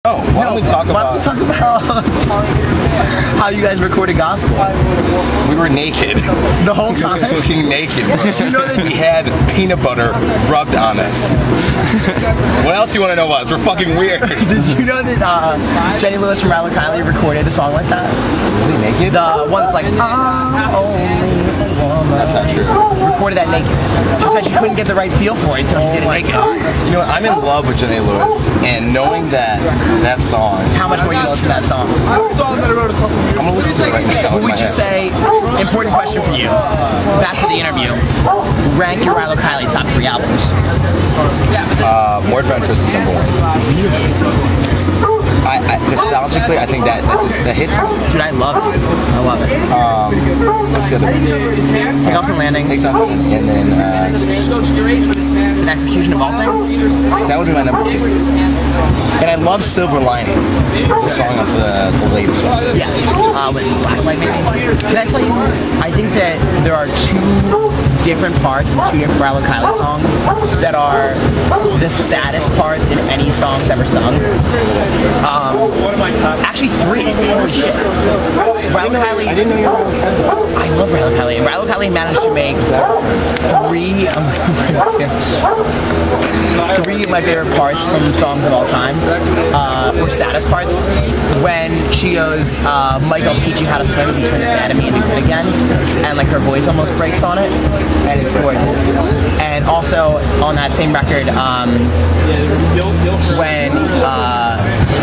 Oh, why don't we talk about how you guys recorded gospel? We were naked. The whole time? We were fucking naked. You know that we had peanut butter rubbed on us. What else do you want to know about us? We're fucking weird. Did you know that Jenny Lewis from Rilo Kiley recorded a song like that? Really naked? The one that's like, I'm only a woman. That's not true. Recorded that naked. She said she couldn't get the right feel for it until she did it naked. You know what? I'm in love with Jenny Lewis, and knowing that song. How much more you listen to that song? I'm gonna listen to it right now. What would you say? Important question for you. Back to the interview. Rank your Rilo Kiley top 3 albums. More Adventurous is number 1. Nostalgically, I think that hits. Dude, I love it. I love it. What's the other one? Takeoffs and Landings. And then An Execution of All Things. That would be my number 2. And I love Silver Lining, the song off the latest one. Yeah, with Blacklight maybe. Can I tell you, I think that there are 2 different parts in 2 different Rilo Kiley songs that are the saddest parts in any songs ever sung. Actually 3. Holy shit. Rilo Kiley. I didn't know you were Rilo Kiley. I love Rilo Kiley. Rilo Kiley managed to make 3 of my favorite parts from songs of all time, or saddest parts, when she goes, Mike, I'll teach you how to swim if you turn your back at me and do it again, and like her voice almost breaks on it, and it's gorgeous. And also on that same record, when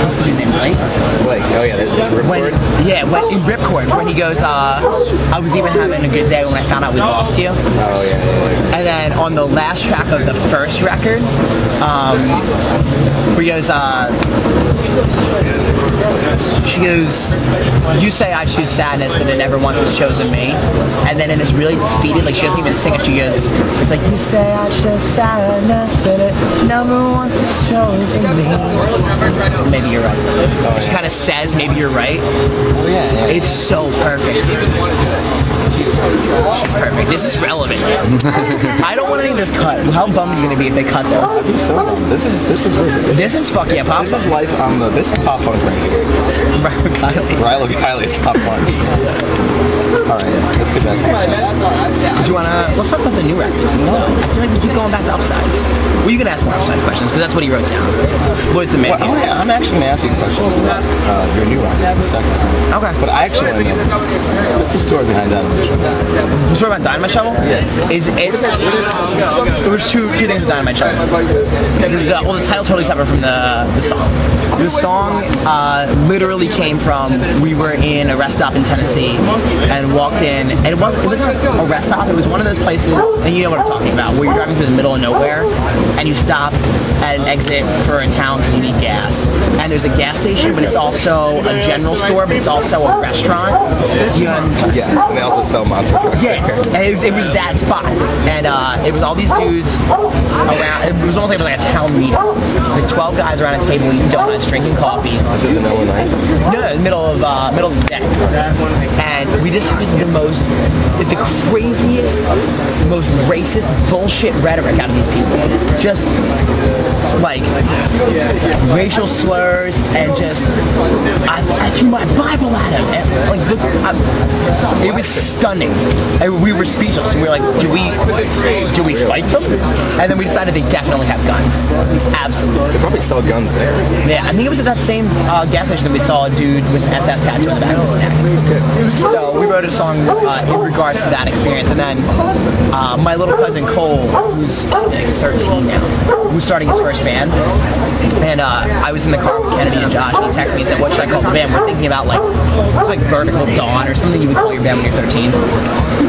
what's the dude's name, Blake? Blake, oh yeah, when in Ripcord, when he goes, I was even having a good day when I found out we lost you. Oh yeah. And then on the last track of the first record, where he goes, she goes, you say I choose sadness, but it never once has chosen me. And then it's really defeated, like she doesn't even sing it, she goes, it's like, you say I choose sadness, but it never once has chosen me. Maybe you're right. She kind of says, maybe you're right. Oh yeah. It's so perfect. She's perfect. This is relevant. I don't want any of this cut. How bummed are you gonna be if they cut this? This is so dumb. This is fuck yeah, pop. This is life on the. This is pop punk right here. Rilo Kiley. Rilo Kiley's pop punk. All right, let's get back to it. Do you wanna? Let's talk about the new records. I feel like we keep going back to Upsides. Well, you can ask more Upsides questions because that's what he wrote down. Lloyd's the man. Well, I'm actually gonna ask you questions about your new record in a second. Okay. But I actually want to know this. What's the story behind that? The story about Dynamite Shovel? Yes. There was two things with Dynamite Shovel. Well, the title totally separate from the song. The song literally came from, we were in a rest stop in Tennessee and walked in, and it wasn't a rest stop, it was one of those places, and you know what I'm talking about, where you're driving through the middle of nowhere and you stop at an exit for a town because you need gas. And there's a gas station, but it's also a general store, but it's also a restaurant. You know what I'm talking about? Yeah, and they also sell monster trucks. Yeah, and it was that spot, and it was all these dudes around. It was almost like it was like a town meeting. Like 12 guys around a table eating donuts, drinking coffee. This is in the middle of the night? No, middle of the day. And we just had the craziest, most racist bullshit rhetoric out of these people. Just like racial slurs and just I threw my Bible at him. And, like it was stunning. And we were speechless. And we were like, do we fight them? And then we decided they definitely have guns. Absolutely. They probably sell guns there. Yeah, I think it was at that same gas station that we saw a dude with an SS tattoo on the back of his neck. So we wrote a song in regards to that experience. And then my little cousin Cole, who's like 13 now, who's starting his first band. And I was in the car with Kennedy and Josh, and he texted me and said, what should I call the band? We're thinking about it's like Vertical Dawn or something you would call your band when you're 13.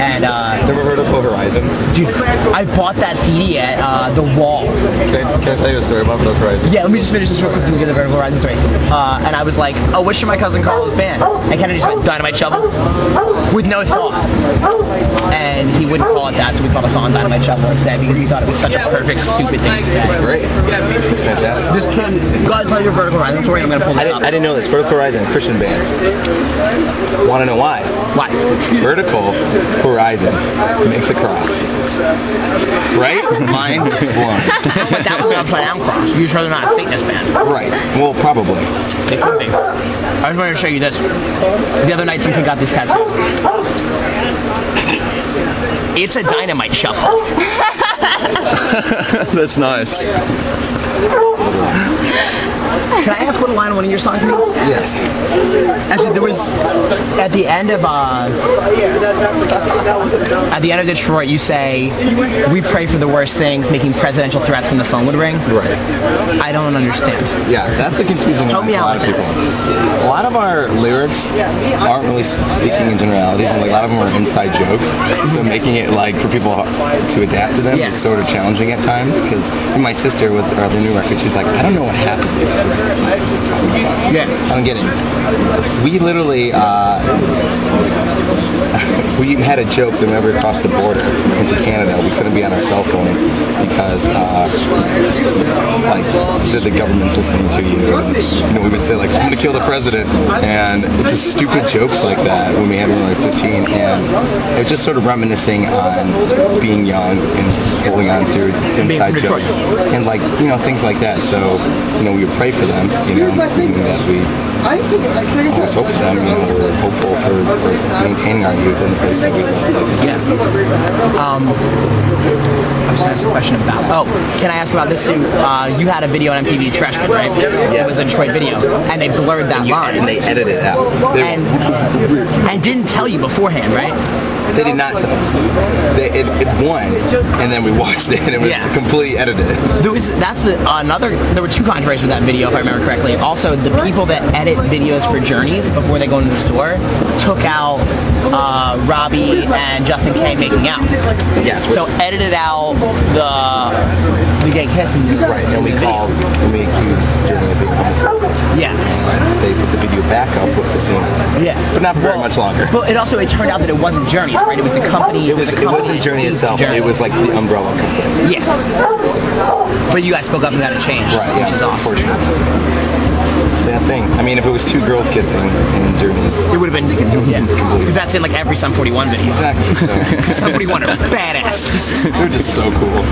And never heard of Horizon? Dude, I bought that CD at The Wall. Can I tell you a story about Vertical Horizon? Yeah, let me just finish this real quick and get the Vertical Horizon story. And I was like, oh, what should my cousin call his band? And Kennedy just went, Dynamite Shovel. with no thought. And he wouldn't call it that, so we called a song Dynamite Shuffle instead because we thought it was such a perfect, stupid thing to say. That's great. It's fantastic. This kid, go ahead and tell your Vertical Horizon story. I'm going to pull this up. I didn't know this. Vertical Horizon, Christian band. Want to know why? Why? Vertical Horizon makes a cross. Right? Mind blown. But that was going to play down cross. You sure they're not a Satanist band? Right. Well, probably. They could be. I just wanted to show you this. The other night, some kid got this tattoo. It's a Dynamite Shuffle. That's nice. Can I ask what a line of one of your songs means? Yes. Actually, there was at the end of Detroit, you say, "We pray for the worst things, making presidential threats when the phone would ring." Right. I don't understand. Yeah, that's a confusing one Help me for a lot out of with people. A lot of our lyrics aren't really speaking in generalities, and like a lot of them are inside jokes. So making it like for people to adapt to them is sort of challenging at times. Because my sister with our other new record, she's like, I don't know what happened. Yeah. I don't get it. We literally we had a joke that whenever we crossed the border into Canada, we couldn't be on our cell phones because like the government's listening to you. And, we would say like, I'm gonna kill the president, and it's just stupid jokes like that when we had when we were 15, and it was just sort of reminiscing on being young and holding on to inside jokes and like things like that. So we would pray for them, thinking that we always hope for them. We're hopeful for maintaining our youth in the place that we live. Yes. I was going to ask a question about. Oh, can I ask about this too? You had a video on MTV's Freshman, right? Yeah. It was a Detroit video, and they blurred that line. And they edited it out. And didn't tell you beforehand, right? They did not tell us. It won, and then we watched it, and it was completely edited. There were two controversies with that video, if I remember correctly. Also, the people that edit videos for Journeys before they go into the store took out Robbie and Justin K making out. Yes. So edited out the gay kiss. Right, and we accused Journey of being homophobic. Yeah. And they put the video back up with the scene. Yeah. But not very much longer. But it turned out that it wasn't Journeys, right? It was the company. It wasn't Journey itself. It was like the umbrella company. Yeah. But you guys spoke up and got it changed, which is awesome. It's the same thing. I mean, if it was two girls kissing in Journeys, it would have been because that's in like every Sum 41 video. Exactly. So. Sum 41 are badasses. They're just so cool.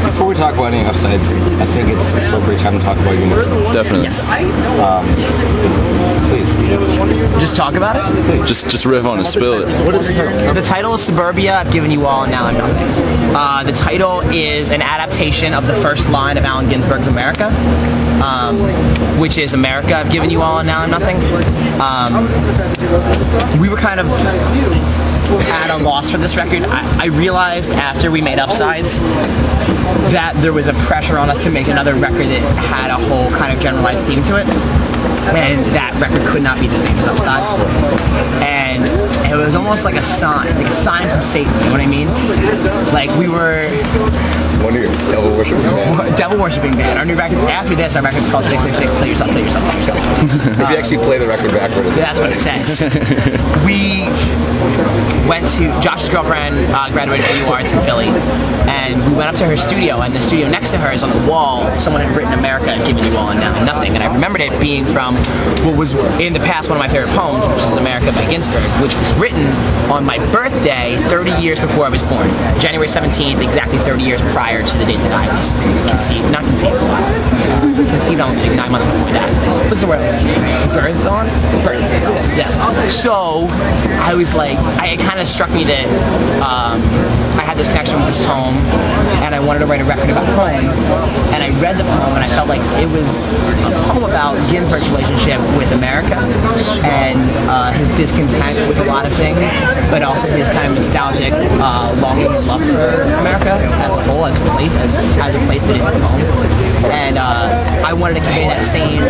Before we talk about any upsides, I think it's an appropriate time to talk about Unicorn. Definitely. Yes. Please. Just talk about it? Just riff on it, spill it. What is the title? The title is Suburbia, I've Given You All and Now I'm Nothing. The title is an adaptation of the first line of Allen Ginsberg's America, which is America, I've Given You All and Now I'm Nothing. We were kind of at a loss for this record. I realized after we made Upsides that there was a pressure on us to make another record that had a whole kind of generalized theme to it, and that record could not be the same as Upsides. And it was almost like a sign from Satan, you know what I mean? Like we were... One of yours, Devil Worshipping Band. Devil Worshipping Band. Our new record, after this, our record's called 666, Kill Yourself, Kill Yourself, Kill Yourself. If you actually play the record backward. That's what it says. We went to Josh's girlfriend, graduated from UArts in Philly, and we went up to her studio, and the studio next to her is on the wall. Someone had written America, I've Given You All and Now Nothing, and I remembered it being from what was in the past one of my favorite poems, which is America by Ginsberg, which was written on my birthday 30 years before I was born. January 17th, exactly 30 years prior to the date that I was conceived on like 9 months before that. What's the word? Birthed on? Birthed. Yes. So I was like, it kind of struck me that I had this connection with this poem, and I wanted to write a record about a poem, and I read the poem, and I felt like it was a poem about Ginsberg's relationship with America, and his discontent with a lot of things, but also his kind of nostalgic longing and love for America as a whole, as a place that is his home. And I wanted to convey that same